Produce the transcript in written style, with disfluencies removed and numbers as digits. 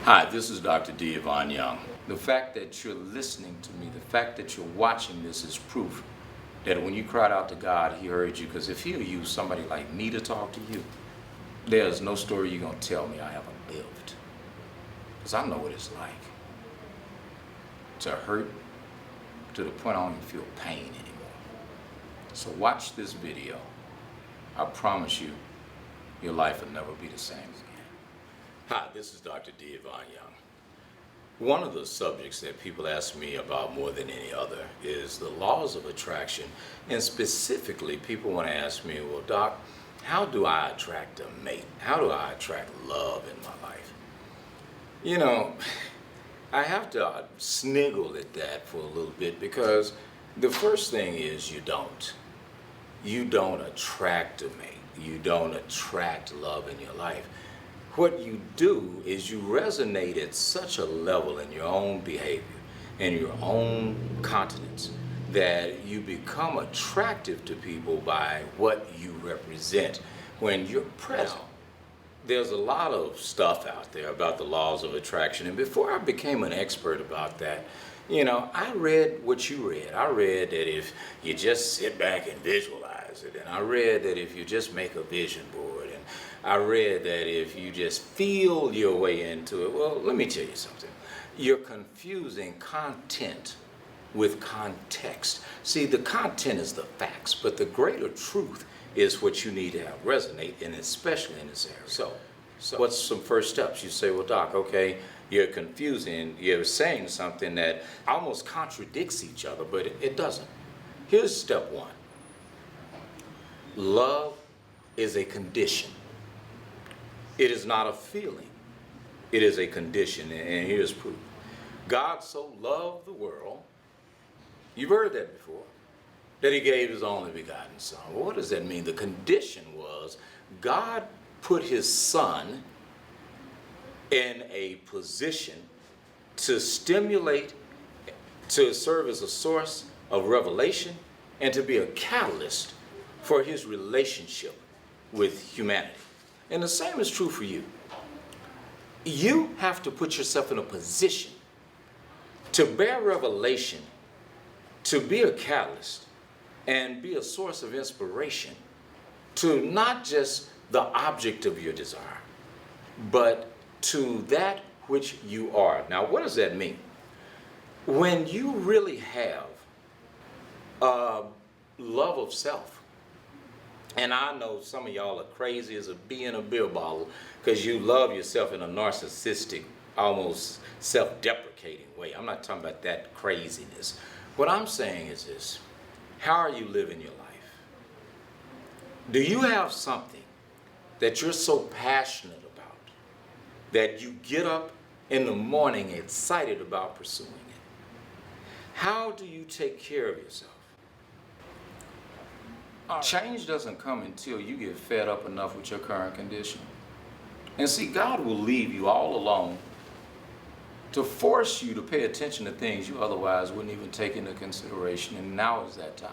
Hi, this is Dr. D. Yvonne Young. The fact that you're listening to me, the fact that you're watching this is proof that when you cried out to God, He heard you. Because if He'll use somebody like me to talk to you, there's no story you're going to tell me I haven't lived. Because I know what it's like to hurt to the point I don't even feel pain anymore. So watch this video. I promise you, your life will never be the same again. Hi, this is Dr. D. Yvonne Young. One of the subjects that people ask me about more than any other is the laws of attraction. And specifically, people want to ask me, well, Doc, how do I attract a mate? How do I attract love in my life? You know, I have to sniggle at that for a little bit because the first thing is you don't. You don't attract a mate. You don't attract love in your life. What you do is you resonate at such a level in your own behavior and your own continence that you become attractive to people by what you represent when you're present. There's a lot of stuff out there about the laws of attraction, and before I became an expert about that, I read what you read. I read that if you just sit back and visualize it, and I read that if you just make a vision board, and I read that if you just feel your way into it. Well, let me tell you something. You're confusing content with context. See, the content is the facts, but the greater truth is what you need to have resonate, and especially in this area. So what's some first steps? You say, well, Doc, okay, you're confusing, you're saying something that almost contradicts each other, but it doesn't. Here's step one. Love is a condition. It is not a feeling. It is a condition, and here's proof. God so loved the world, you've heard that before, that He gave His only begotten Son. Well, what does that mean? The condition was God put His Son in a position to stimulate, to serve as a source of revelation, and to be a catalyst for His relationship with humanity. And the same is true for you. You have to put yourself in a position to bear revelation, to be a catalyst, and be a source of inspiration to not just the object of your desire, but to that which you are. Now, what does that mean? When you really have a love of self, and I know some of y'all are crazy as a bee in a beer bottle because you love yourself in a narcissistic, almost self-deprecating way. I'm not talking about that craziness. What I'm saying is this: how are you living your life? Do you have something that you're so passionate about that you get up in the morning excited about pursuing it? How do you take care of yourself? Change doesn't come until you get fed up enough with your current condition. And see, God will leave you all alone to force you to pay attention to things you otherwise wouldn't even take into consideration. And now is that time.